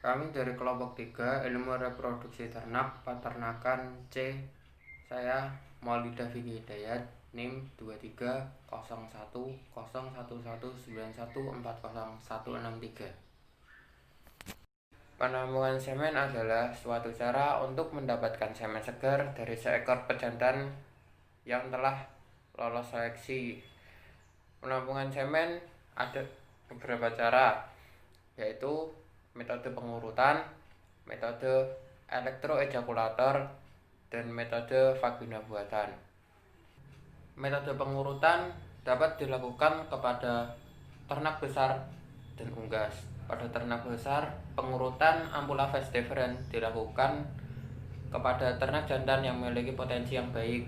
Kami dari kelompok 3 Ilmu Reproduksi Ternak Peternakan C. Saya Maulida Vicky Hidayat, NIM 2301101191401663. Penampungan semen adalah suatu cara untuk mendapatkan semen segar dari seekor pejantan yang telah lolos seleksi. Penampungan semen ada beberapa cara, yaitu metode pengurutan, metode elektroejakulator, dan metode vagina buatan. Metode pengurutan dapat dilakukan kepada ternak besar dan unggas. Pada ternak besar, pengurutan ampula fast different dilakukan kepada ternak jantan yang memiliki potensi yang baik,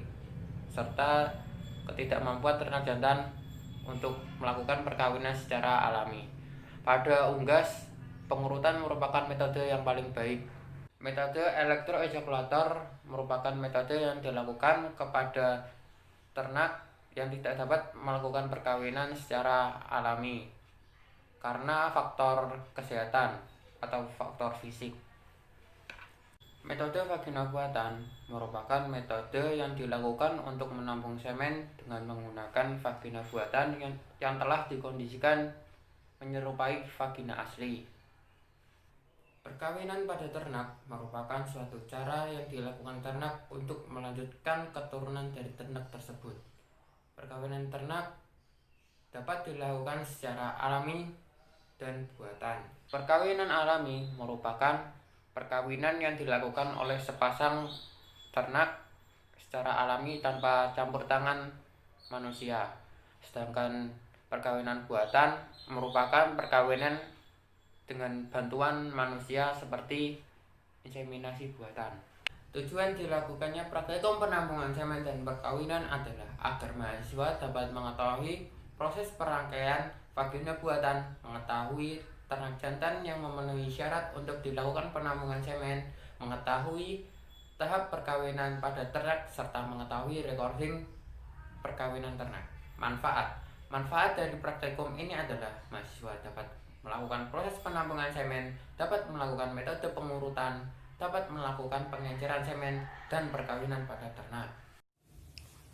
serta ketidakmampuan ternak jantan untuk melakukan perkawinan secara alami. Pada unggas, pengurutan merupakan metode yang paling baik. Metode elektroejakulator merupakan metode yang dilakukan kepada ternak yang tidak dapat melakukan perkawinan secara alami karena faktor kesehatan atau faktor fisik. Metode vagina buatan merupakan metode yang dilakukan untuk menampung semen dengan menggunakan vagina buatan yang telah dikondisikan menyerupai vagina asli. Perkawinan pada ternak merupakan suatu cara yang dilakukan ternak untuk melanjutkan keturunan dari ternak tersebut. Perkawinan ternak dapat dilakukan secara alami dan buatan. Perkawinan alami merupakan perkawinan yang dilakukan oleh sepasang ternak secara alami tanpa campur tangan manusia. Sedangkan perkawinan buatan merupakan perkawinan dengan bantuan manusia seperti inseminasi buatan. Tujuan dilakukannya praktikum penampungan semen dan perkawinan adalah agar mahasiswa dapat mengetahui proses perangkaian vagina buatan, mengetahui ternak jantan yang memenuhi syarat untuk dilakukan penampungan semen, mengetahui tahap perkawinan pada ternak, serta mengetahui recording perkawinan ternak. Manfaat dari praktikum ini adalah mahasiswa dapat melakukan proses penampungan semen, dapat melakukan metode pengurutan, dapat melakukan pengenceran semen, dan perkawinan pada ternak.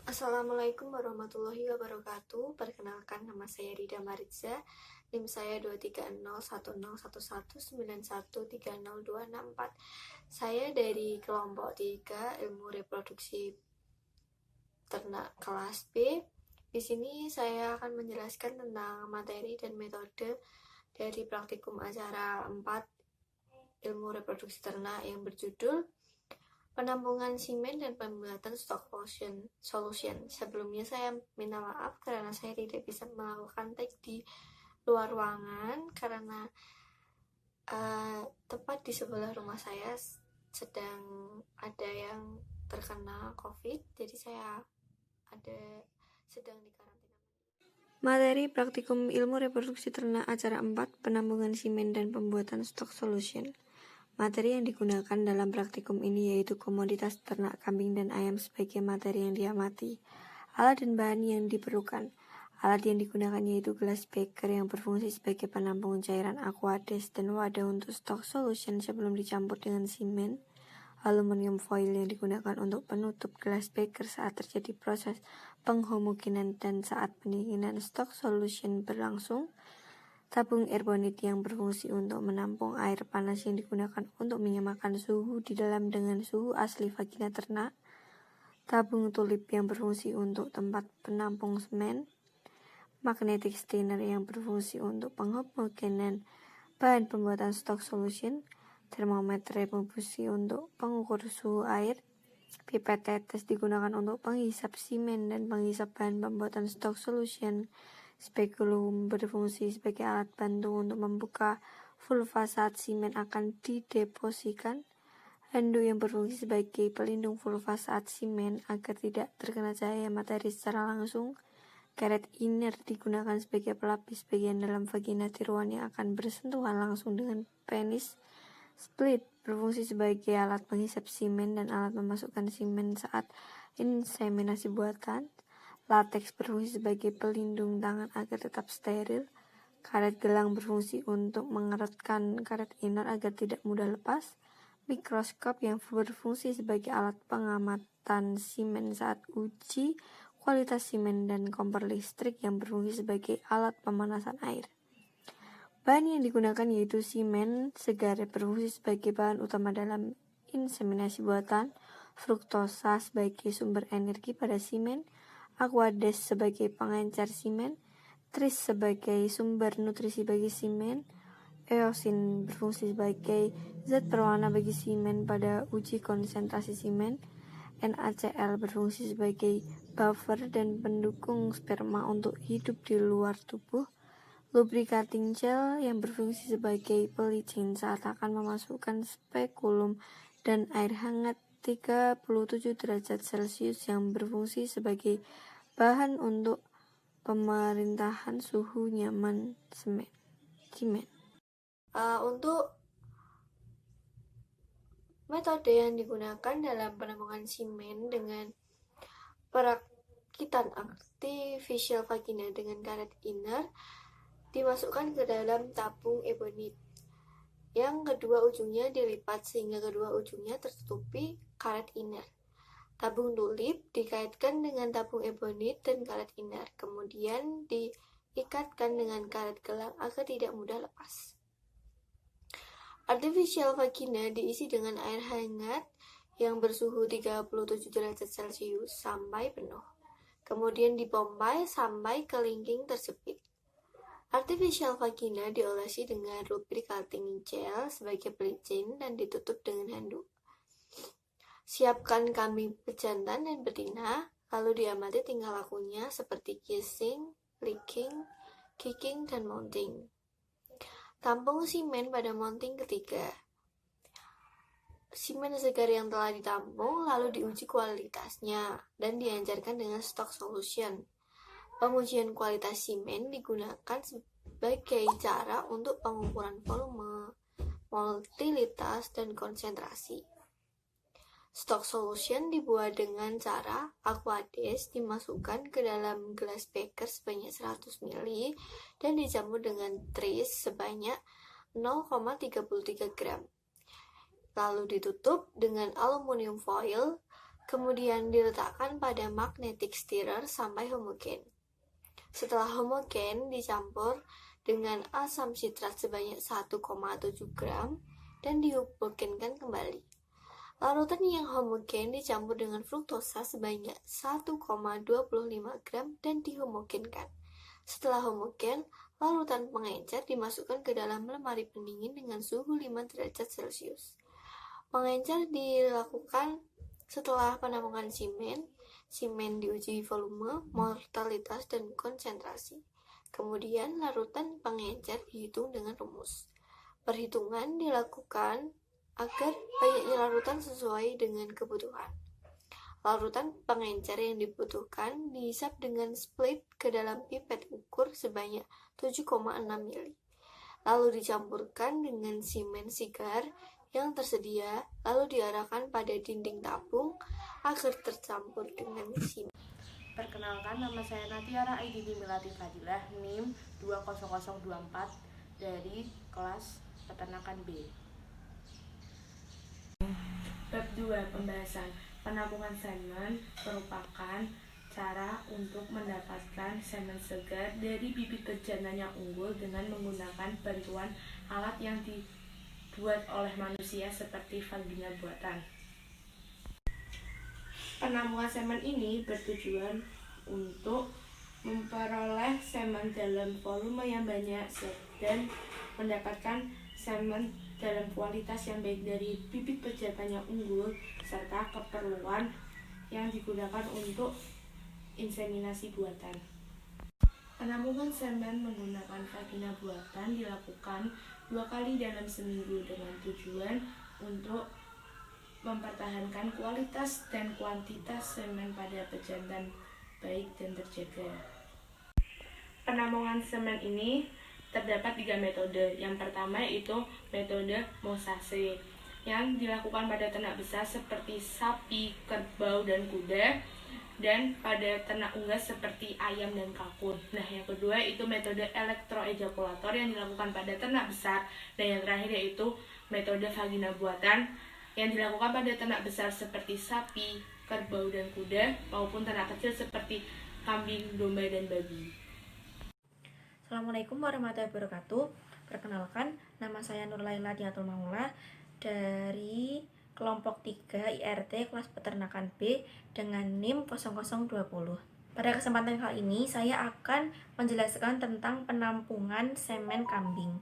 Assalamualaikum warahmatullahi wabarakatuh. Perkenalkan, nama saya Rida Maritza, NIM saya 2301011913024. Saya dari kelompok 3 Ilmu Reproduksi Ternak kelas B. Di sini saya akan menjelaskan tentang materi dan metode dari praktikum acara 4 Ilmu Reproduksi Ternak yang berjudul penampungan semen dan pembuatan stock solution. Sebelumnya saya minta maaf karena saya tidak bisa melakukan take di luar ruangan karena tepat di sebelah rumah saya sedang ada yang terkena COVID, jadi saya sedang di karantina. Materi praktikum ilmu reproduksi ternak acara 4 penampungan semen dan pembuatan stock solution. Materi yang digunakan dalam praktikum ini yaitu komoditas ternak kambing dan ayam sebagai materi yang diamati. Alat dan bahan yang diperlukan. Alat yang digunakan yaitu gelas beker yang berfungsi sebagai penampung cairan aqueous dan wadah untuk stock solution sebelum dicampur dengan semen. Aluminium foil yang digunakan untuk penutup gelas beker saat terjadi proses penghomogenan dan saat pendinginan stock solution berlangsung. Tabung airborne yang berfungsi untuk menampung air panas yang digunakan untuk menyamakan suhu di dalam dengan suhu asli vagina ternak. Tabung tulip yang berfungsi untuk tempat penampung semen. Magnetic strainer yang berfungsi untuk penghomogenan bahan pembuatan stock solution. Termometer yang berfungsi untuk pengukur suhu air. Pipet tetes digunakan untuk penghisap semen dan penghisap bahan pembuatan stock solution. Spekulum berfungsi sebagai alat bantu untuk membuka vulva saat semen akan didepositkan. Handuk yang berfungsi sebagai pelindung vulva saat semen agar tidak terkena cahaya matahari secara langsung. Karet inner digunakan sebagai pelapis bagian dalam vagina tiruan yang akan bersentuhan langsung dengan penis. Split berfungsi sebagai alat penghisap semen dan alat memasukkan semen saat inseminasi buatan. Latex berfungsi sebagai pelindung tangan agar tetap steril. Karet gelang berfungsi untuk mengeratkan karet inner agar tidak mudah lepas. Mikroskop yang berfungsi sebagai alat pengamatan simen saat uji kualitas simen, dan kompor listrik yang berfungsi sebagai alat pemanasan air. Bahan yang digunakan yaitu simen segar berfungsi sebagai bahan utama dalam inseminasi buatan, fruktosa sebagai sumber energi pada simen, aquades sebagai pengencer simen, tris sebagai sumber nutrisi bagi simen, eosin berfungsi sebagai zat berwarna bagi simen pada uji konsentrasi simen, NaCl berfungsi sebagai buffer dan pendukung sperma untuk hidup di luar tubuh, lubricating gel yang berfungsi sebagai pelicin saat akan memasukkan spekulum, dan air hangat 37 derajat Celcius yang berfungsi sebagai bahan untuk pemerintahan suhu nyaman simen. Untuk metode yang digunakan dalam penampungan simen dengan perakitan artificial vagina dengan karet inner dimasukkan ke dalam tabung ebonit. Yang kedua ujungnya dilipat sehingga kedua ujungnya tertutupi karet inner. Tabung tulip dikaitkan dengan tabung ebonit dan karet inner, kemudian diikatkan dengan karet gelang agar tidak mudah lepas. Artificial vagina diisi dengan air hangat yang bersuhu 37 derajat Celcius sampai penuh, kemudian dipompa sampai kelingking terjepit. Artificial vagina diolesi dengan lubricating gel sebagai pelicin dan ditutup dengan handuk. Siapkan kambing pejantan dan betina, lalu diamati tingkah lakunya seperti kissing, licking, kicking, dan mounting. Tampung simen pada mounting ketiga. Simen segar yang telah ditampung lalu diuji kualitasnya dan dianjarkan dengan stock solution. Pengujian kualitas simen digunakan sebagai cara untuk pengukuran volume, motilitas, dan konsentrasi. Stock solution dibuat dengan cara aquades dimasukkan ke dalam gelas beker sebanyak 100 ml dan dicampur dengan tris sebanyak 0,33 gram. Lalu ditutup dengan aluminium foil, kemudian diletakkan pada magnetic stirrer sampai homogen. Setelah homogen, dicampur dengan asam sitrat sebanyak 1,7 gram dan dihomogenkan kembali. Larutan yang homogen dicampur dengan fruktosa sebanyak 1,25 gram dan dihomogenkan. Setelah homogen, larutan pengencer dimasukkan ke dalam lemari pendingin dengan suhu 5 derajat Celcius. Pengencer dilakukan setelah penampungan simen. Simen diuji volume, mortalitas, dan konsentrasi. Kemudian larutan pengencer dihitung dengan rumus. Perhitungan dilakukan agar banyaknya larutan sesuai dengan kebutuhan. Larutan pengencer yang dibutuhkan dihisap dengan split ke dalam pipet ukur sebanyak 7,6 ml. Lalu dicampurkan dengan simen sigar yang tersedia, lalu diarahkan pada dinding tabung agar tercampur dengan simen. Perkenalkan, nama saya Natiara Aidini Milati Fadilah, NIM 20024 dari kelas Peternakan B. Bab 2. Pembahasan. Penampungan semen merupakan cara untuk mendapatkan semen segar dari bibit pejantan yang unggul dengan menggunakan bantuan alat yang dibuat oleh manusia seperti vagina buatan. Penampungan semen ini bertujuan untuk memperoleh semen dalam volume yang banyak dan mendapatkan semen dalam kualitas yang baik dari bibit pejantan yang unggul serta keperluan yang digunakan untuk inseminasi buatan. Penampungan semen menggunakan vagina buatan dilakukan 2 kali dalam seminggu dengan tujuan untuk mempertahankan kualitas dan kuantitas semen pada pejantan baik dan terjaga. Penampungan semen ini terdapat 3 metode. Yang pertama yaitu metode Mosase yang dilakukan pada ternak besar seperti sapi, kerbau, dan kuda. dan pada ternak unggas seperti ayam dan kalkun. Nah, yang kedua itu metode elektroejakulator yang dilakukan pada ternak besar, dan yang terakhir yaitu metode vagina buatan yang dilakukan pada ternak besar seperti sapi, kerbau dan kuda, maupun ternak kecil seperti kambing, domba dan babi. Assalamualaikum warahmatullahi wabarakatuh. Perkenalkan, nama saya Nurlaila Diatul Maula dari kelompok 3 IRT kelas peternakan B dengan NIM 0020. Pada kesempatan kali ini saya akan menjelaskan tentang penampungan semen kambing.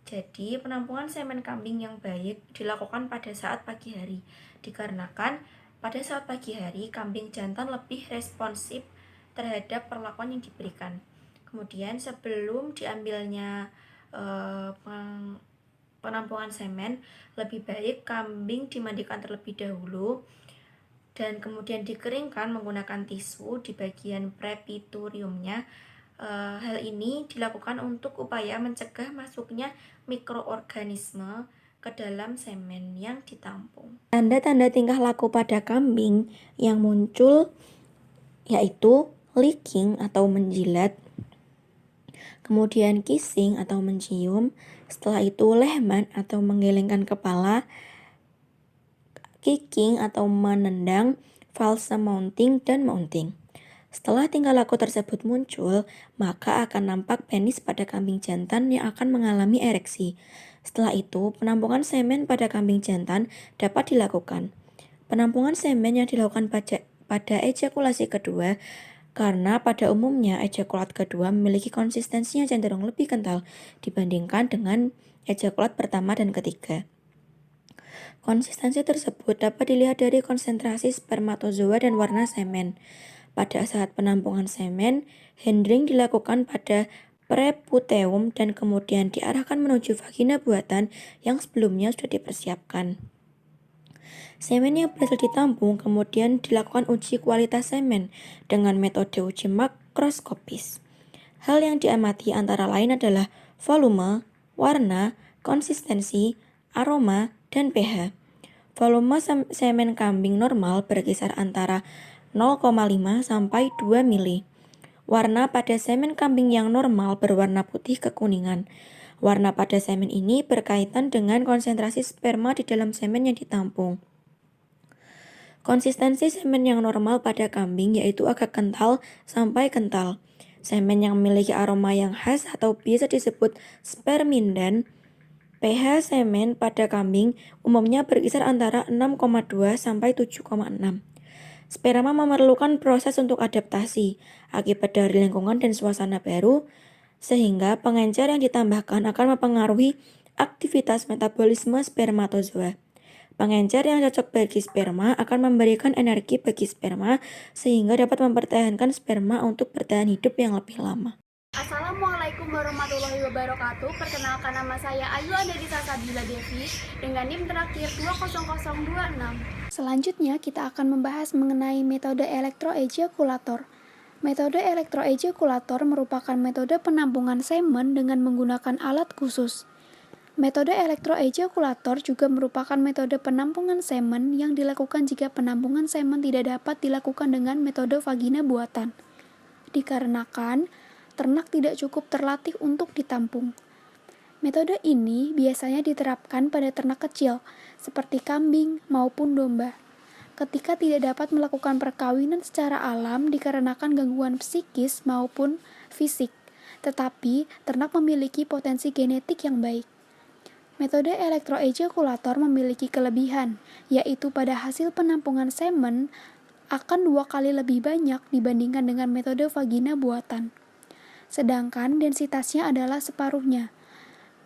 Jadi, penampungan semen kambing yang baik dilakukan pada saat pagi hari, dikarenakan pada saat pagi hari kambing jantan lebih responsif terhadap perlakuan yang diberikan. Kemudian sebelum diambilnya penampungan semen, lebih baik kambing dimandikan terlebih dahulu dan kemudian dikeringkan menggunakan tisu di bagian prepitoriumnya. Hal ini dilakukan untuk upaya mencegah masuknya mikroorganisme ke dalam semen yang ditampung. Tanda-tanda tingkah laku pada kambing yang muncul yaitu licking atau menjilat, kemudian kissing atau mencium, setelah itu lehman atau menggelengkan kepala, kicking atau menendang, false mounting, dan mounting. Setelah tingkah laku tersebut muncul, maka akan nampak penis pada kambing jantan yang akan mengalami ereksi. Setelah itu, penampungan semen pada kambing jantan dapat dilakukan. Penampungan semen yang dilakukan pada ejakulasi kedua, karena pada umumnya ejakulat kedua memiliki konsistensinya cenderung lebih kental dibandingkan dengan ejakulat pertama dan ketiga. Konsistensi tersebut dapat dilihat dari konsentrasi spermatozoa dan warna semen. Pada saat penampungan semen, handling dilakukan pada preputeum dan kemudian diarahkan menuju vagina buatan yang sebelumnya sudah dipersiapkan. Semen yang berhasil ditampung kemudian dilakukan uji kualitas semen dengan metode uji makroskopis. Hal yang diamati antara lain adalah volume, warna, konsistensi, aroma, dan pH. Volume semen kambing normal berkisar antara 0,5 sampai 2 mili. Warna pada semen kambing yang normal berwarna putih kekuningan. Warna pada semen ini berkaitan dengan konsentrasi sperma di dalam semen yang ditampung. Konsistensi semen yang normal pada kambing yaitu agak kental sampai kental. Semen yang memiliki aroma yang khas atau biasa disebut sperminden. pH semen pada kambing umumnya berkisar antara 6,2 sampai 7,6. Sperma memerlukan proses untuk adaptasi akibat dari lingkungan dan suasana baru, sehingga pengencer yang ditambahkan akan mempengaruhi aktivitas metabolisme spermatozoa. Pengencer yang cocok bagi sperma akan memberikan energi bagi sperma sehingga dapat mempertahankan sperma untuk bertahan hidup yang lebih lama. Assalamualaikum warahmatullahi wabarakatuh. Perkenalkan, nama saya Ayu Andadisa Sabila Devi dengan NIM terakhir 20026. Selanjutnya kita akan membahas mengenai metode elektroejakulator. Metode elektroejakulator merupakan metode penampungan semen dengan menggunakan alat khusus. Metode elektroejakulator juga merupakan metode penampungan semen yang dilakukan jika penampungan semen tidak dapat dilakukan dengan metode vagina buatan. Dikarenakan ternak tidak cukup terlatih untuk ditampung. Metode ini biasanya diterapkan pada ternak kecil, seperti kambing maupun domba, ketika tidak dapat melakukan perkawinan secara alam dikarenakan gangguan psikis maupun fisik, tetapi ternak memiliki potensi genetik yang baik. Metode elektroejakulator memiliki kelebihan, yaitu pada hasil penampungan semen akan 2 kali lebih banyak dibandingkan dengan metode vagina buatan. Sedangkan densitasnya adalah separuhnya.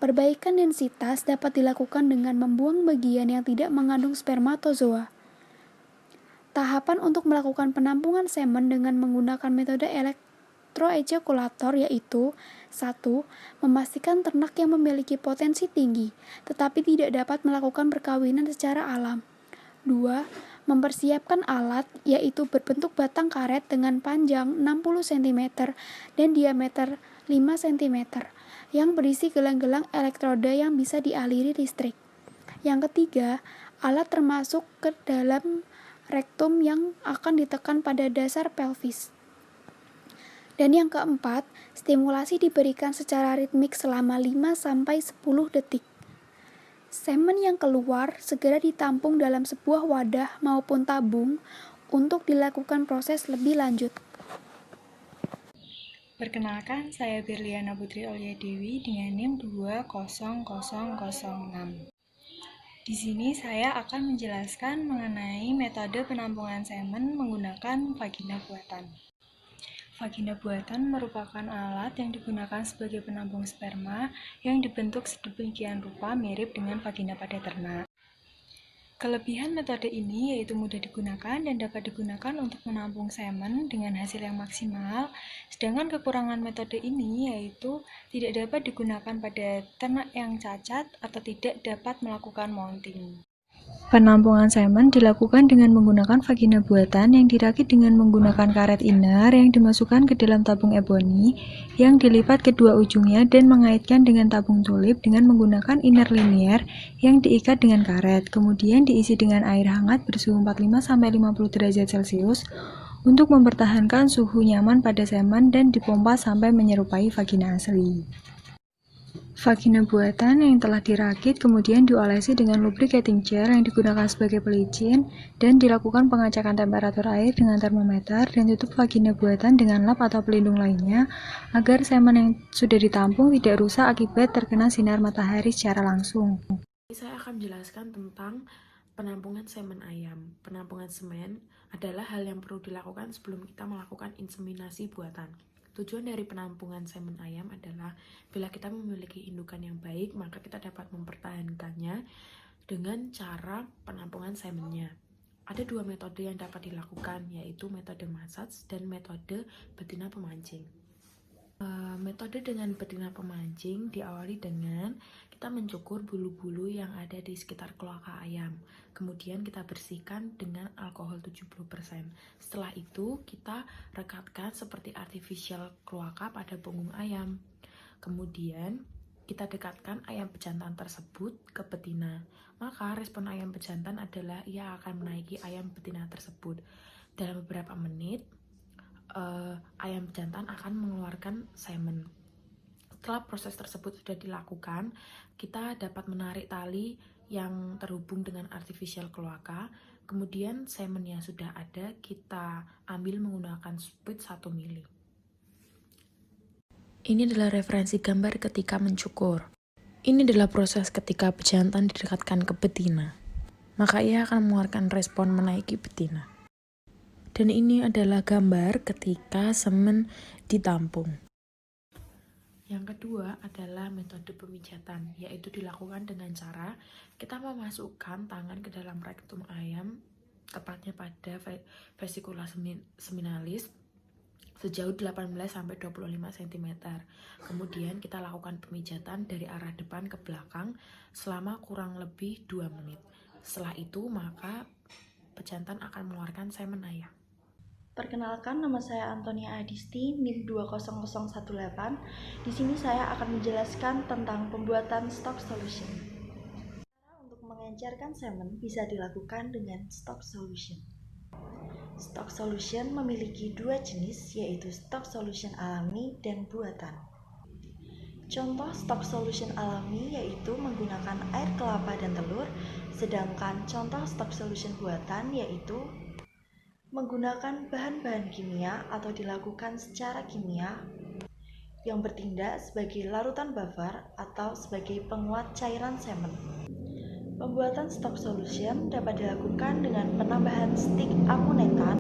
Perbaikan densitas dapat dilakukan dengan membuang bagian yang tidak mengandung spermatozoa. Tahapan untuk melakukan penampungan semen dengan menggunakan metode elektroejakulator yaitu 1. Memastikan ternak yang memiliki potensi tinggi, tetapi tidak dapat melakukan perkawinan secara alam. 2. Mempersiapkan alat, yaitu berbentuk batang karet dengan panjang 60 cm dan diameter 5 cm, yang berisi gelang-gelang elektroda yang bisa dialiri listrik. Yang ketiga, alat termasuk ke dalam rektum yang akan ditekan pada dasar pelvis. Dan yang keempat, stimulasi diberikan secara ritmik selama 5-10 detik. Semen yang keluar segera ditampung dalam sebuah wadah maupun tabung untuk dilakukan proses lebih lanjut. Perkenalkan, saya Berliana Putri Aulia Dewi dengan NIM 20006. Di sini saya akan menjelaskan mengenai metode penampungan semen menggunakan vagina buatan. Vagina buatan merupakan alat yang digunakan sebagai penampung sperma yang dibentuk sedemikian rupa mirip dengan vagina pada ternak. Kelebihan metode ini yaitu mudah digunakan dan dapat digunakan untuk menampung semen dengan hasil yang maksimal, sedangkan kekurangan metode ini yaitu tidak dapat digunakan pada ternak yang cacat atau tidak dapat melakukan mounting. Penampungan semen dilakukan dengan menggunakan vagina buatan yang dirakit dengan menggunakan karet inner yang dimasukkan ke dalam tabung eboni yang dilipat kedua ujungnya dan mengaitkan dengan tabung tulip dengan menggunakan inner linier yang diikat dengan karet, kemudian diisi dengan air hangat bersuhu 45-50 derajat Celcius untuk mempertahankan suhu nyaman pada semen dan dipompa sampai menyerupai vagina asli. Vagina buatan yang telah dirakit kemudian diolesi dengan lubricating gel yang digunakan sebagai pelicin dan dilakukan pengecekan temperatur air dengan termometer dan tutup vagina buatan dengan lap atau pelindung lainnya agar semen yang sudah ditampung tidak rusak akibat terkena sinar matahari secara langsung. Saya akan menjelaskan tentang penampungan semen ayam. Penampungan semen adalah hal yang perlu dilakukan sebelum kita melakukan inseminasi buatan. Tujuan dari penampungan semen ayam adalah bila kita memiliki indukan yang baik, maka kita dapat mempertahankannya dengan cara penampungan semennya. Ada dua metode yang dapat dilakukan, yaitu metode massage dan metode betina pemancing. Metode dengan betina pemancing diawali dengan kita mencukur bulu-bulu yang ada di sekitar kloaka ayam. Kemudian kita bersihkan dengan alkohol 70%. Setelah itu kita rekatkan seperti artificial kloaka pada punggung ayam. Kemudian kita dekatkan ayam pejantan tersebut ke betina. Maka respon ayam pejantan adalah ia akan menaiki ayam betina tersebut. Dalam beberapa menit ayam jantan akan mengeluarkan semen. Setelah proses tersebut sudah dilakukan, kita dapat menarik tali yang terhubung dengan artificial kloaka. Kemudian semen yang sudah ada kita ambil menggunakan speed 1 mili. Ini adalah referensi gambar ketika mencukur. Ini adalah proses ketika pejantan didekatkan ke betina. Maka ia akan mengeluarkan respon menaiki betina. Dan ini adalah gambar ketika semen ditampung. Yang kedua adalah metode pemijatan, yaitu dilakukan dengan cara kita memasukkan tangan ke dalam rektum ayam, tepatnya pada vesicula seminalis, sejauh 18-25 cm. Kemudian kita lakukan pemijatan dari arah depan ke belakang selama kurang lebih 2 menit. Setelah itu maka pejantan akan mengeluarkan semen ayam. Perkenalkan, nama saya Antonia Adisti, NIM 20018. Di sini saya akan menjelaskan tentang pembuatan stock solution. Cara untuk mengencerkan semen bisa dilakukan dengan stock solution. Stock solution memiliki dua jenis, yaitu stock solution alami dan buatan. Contoh stock solution alami yaitu menggunakan air kelapa dan telur, sedangkan contoh stock solution buatan yaitu menggunakan bahan-bahan kimia atau dilakukan secara kimia yang bertindak sebagai larutan buffer atau sebagai penguat cairan semen. Pembuatan stock solution dapat dilakukan dengan penambahan stik amunetan,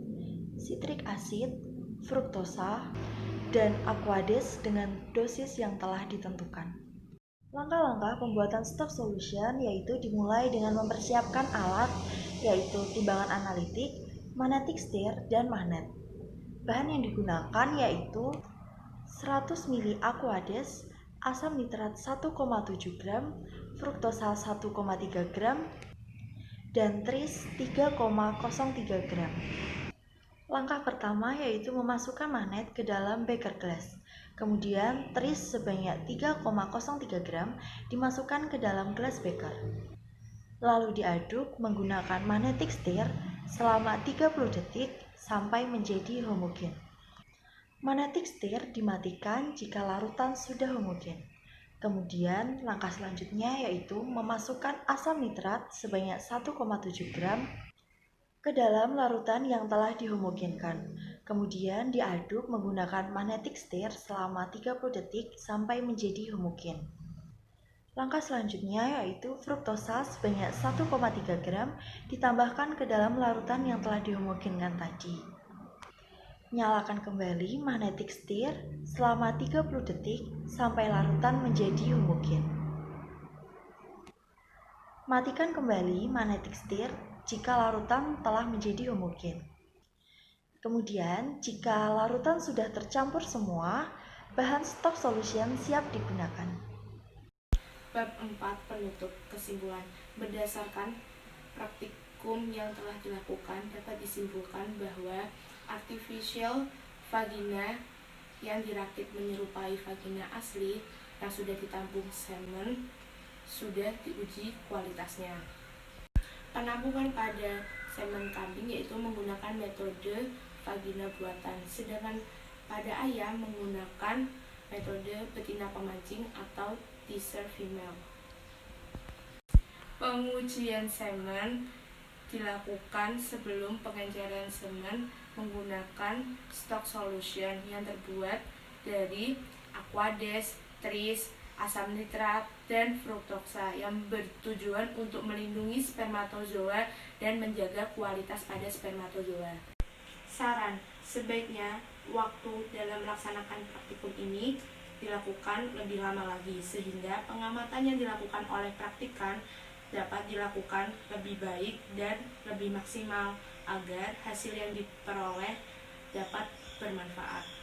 citric acid, fruktosa, dan aquades dengan dosis yang telah ditentukan. Langkah-langkah pembuatan stock solution yaitu dimulai dengan mempersiapkan alat, yaitu timbangan analitik, magnetic stir, dan magnet. Bahan yang digunakan yaitu 100 ml aquades, asam nitrat 1,7 gram, fruktosa 1,3 gram, dan tris 3,03 gram. Langkah pertama yaitu memasukkan magnet ke dalam beker glass. Kemudian tris sebanyak 3,03 gram dimasukkan ke dalam glass beker. lalu diaduk menggunakan magnetic stir selama 30 detik sampai menjadi homogen. Magnetic stir dimatikan jika larutan sudah homogen. Kemudian langkah selanjutnya yaitu memasukkan asam nitrat sebanyak 1,7 gram ke dalam larutan yang telah dihomogenkan. Kemudian diaduk menggunakan magnetic stir selama 30 detik sampai menjadi homogen. Langkah selanjutnya yaitu fruktosa sebanyak 1,3 gram ditambahkan ke dalam larutan yang telah dihomogenkan tadi. Nyalakan kembali magnetic stir selama 30 detik sampai larutan menjadi homogen. Matikan kembali magnetic stir jika larutan telah menjadi homogen. Kemudian, jika larutan sudah tercampur semua, bahan stock solution siap digunakan. Bab 4 penutup kesimpulan. Berdasarkan praktikum yang telah dilakukan, dapat disimpulkan bahwa artificial vagina yang dirakit menyerupai vagina asli yang sudah ditampung semen sudah diuji kualitasnya. Penampungan pada semen kambing yaitu menggunakan metode vagina buatan, sedangkan pada ayam menggunakan metode betina pemancing atau teaser female. Pengujian semen dilakukan sebelum pengenceran semen menggunakan stock solution yang terbuat dari aqueous, tris, asam nitrat, dan fruktosa yang bertujuan untuk melindungi spermatozoa dan menjaga kualitas pada spermatozoa. Saran, sebaiknya waktu dalam melaksanakan praktikum ini dilakukan lebih lama lagi sehingga pengamatan yang dilakukan oleh praktikan dapat dilakukan lebih baik dan lebih maksimal agar hasil yang diperoleh dapat bermanfaat.